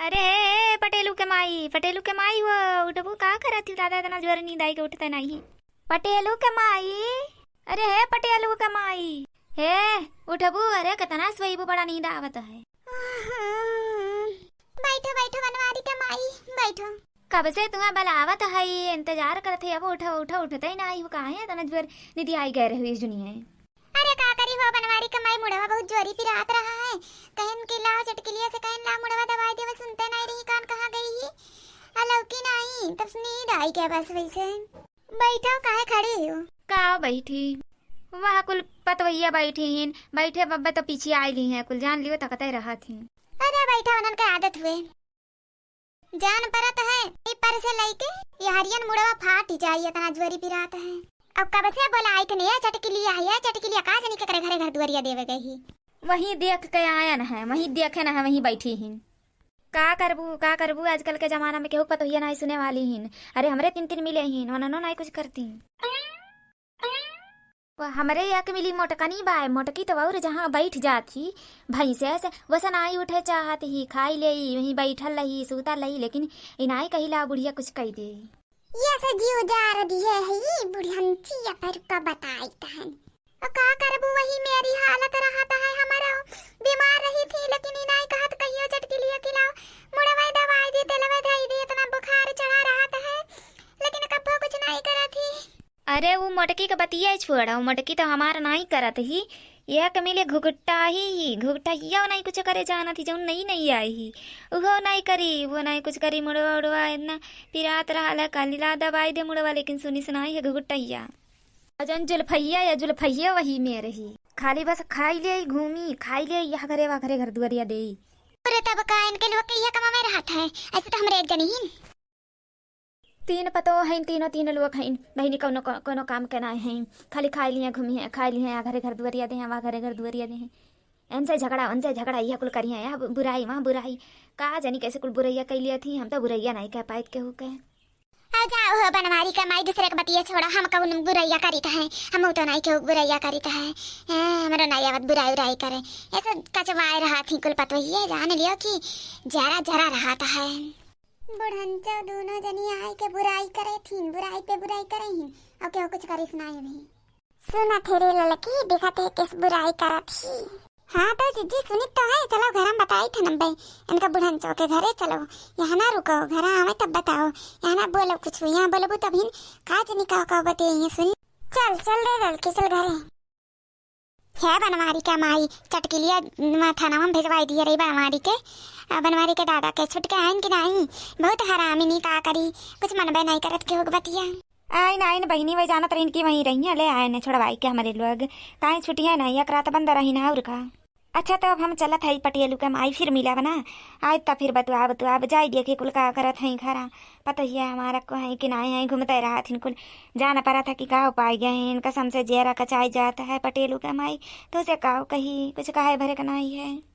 अरे पटेलू के माई वो उठबू का करत थी दादा इतना जोर नींद आई के उठते नहीं। पटेलू के माई, अरे हे पटेलू के माई, हे उठबू, अरे कितना सोईबू, बड़ा नींद आवत है। बैठो बैठो बनवारी के माई बैठो। कब से तुम्हें बलावत है, इंतजार करते अब उठा उठा उठते ही नहीं, कहा है इतना जोर नींद आई गए रही इस दुनिया। अरे का करी हो बनवारी के माई, मुड़वा बहुत जोरी पिरात रहा है। कहन के लाओ चटकिलिया से कहन ला मुड़वा दवाई दे, सुनते नहीं रही, कान कहाँ गई ही अलौकी नहीं, तब नींद आई क्या बस वैसे। बैठो काहे खड़ी हो? का बैठी, वह कुल पतवैया बैठी हिन, बैठे बब्बा तो पीछे आई ली है, कुल जान लियो तकते रहा थी। अरे बैठा उनन के आदत हुए जान परत है, पर से लेके ये हरियन मुड़वा फाट ही जाइए, इतना जोरी पिरात है। अब कब से बोला आई कने चटकिलिया है, चटकिलिया का जानी के करे घरे घर दुआरिया देवे गई। वही देख के आया न है, वही देखे न है, वही बैठी हिन। का करबू आजकल के जमाना में केहू पतोहिया नहीं सुने वाली हिन। अरे हमरे तीन तीन मिले हिन, वननो नहीं कुछ करती। हमरे एक मिली मोटकनी बाय, मोटकी तो और जहाँ बैठ जाती भैंसे से वसन आई उठे चाहत ही, खाई ले वहीं बैठल रही सूता रही, लेकिन इनाई कहिला बुढ़िया कुछ कह दे। ये से जीव जार दिए है ये बुढ़ियंची या पर का बताई तहन। और का करबू, वही मेरी हालत रहता है। हमारा बीमार रही थी, लेकिन इनाई कहत कहियो चटकिलिया खिलाओ, मुड़वा दवाई दे, तेलवा दे दे, इतना बुखार चढ़ा रहता है, लेकिन कब्बो कुछ नहीं करत ही। अरे वो मोटकी का बतिया छोड़ा, वो मोटकी तो हमारा नहीं करत ही, यह कमिले घुघुट्टा ही घुघुट्टा या नहीं कुछ करे जाना थी, जो नहीं आई ही वो नहीं करी, वो नहीं कुछ करी। मुड़वा उड़वा इतना पिरात रहा कालीला दवाई दे मुड़वा, लेकिन सुनी सुनाई है घुघुट्टा। अजन जुल्फैया वही में रही, खाली बस खाई ले घूमी, खाई ले यह घरे वा घरे घर दुआरिया दे। अरे तब का इनके लोग के ये कमा में रहता है, ऐसे तो हमरे एक जनी ही तीन पतो हैं, तीनों लोग हैं, बहनी कोनो काम के नहीं हैं, खाली खाई लिए घूमी है, खाई लिए घरे घर दुआरिया दे, वहाँ घरे घर दुआरिया दे, इनसे झगड़ा यह कुल करिए, यहाँ बुराई वहाँ बुराई, का जानी कैसे कुल बुरैया कह लिया थी। हम तो बुरैया नहीं कह पाए केहू के। जाओ हो बनवारी का माई, दूसरे के बतिया छोड़ा, हम कौन बुराइया करीता है, हम तो नहीं केहू बुराइया करीता है। हमरा नहीं आवत बुराई उराई करे, ऐसे कचवाए रहा थी कुल पतोहिए, जान लियो कि जरा जरा रहता है। बुढ़ंचा दोनों जनी आई के बुराई करे थी, बुराई पे बुराई करे ही, और केहू कुछ करी सुनाई नहीं। सुना थेरे लड़की दिखाते किस बुराई करा थी। हाँ तो जीजी सुनी तो है, चलो घर हम बताई थे नंबे इनका बुढ़ंचो के घरे, चलो यहाँ ना रुको, घर आवे तब बताओ, यहाँ ना बोलो कुछ, यहाँ बोलो तभी का जनी का बताइए सुनी। चल चल रे लड़की चल घरे। है बनवारी का माई चटकिलिया थाना में भिजवाई दिए रही बनवारी के, बनवारी के दादा के छुटके आइन कि नहीं, बहुत हरामी नहीं का करी, कुछ मनबे नहीं करत के होग बतिया। आइन बहनी वही जानत रही की वहीं रही ले आए ने छोड़वाई के हमारे लोग, काहे छुट्टियां नहीं, एक रात बंद रही ना और का। अच्छा तो अब हम चलत है पटियलू के माई, फिर मिला बना आज तब फिर बतुआ जाई देखे कुल का करत है खरा, पता ही है हमारा को है कि नहीं है, घूमते रहा थी कुल, जाना पड़ा था कि का पाई गए कसम से जेरा कचाई जाता है पटेलू के माई, तो उसे का कही कुछ कहे भरे का नहीं है।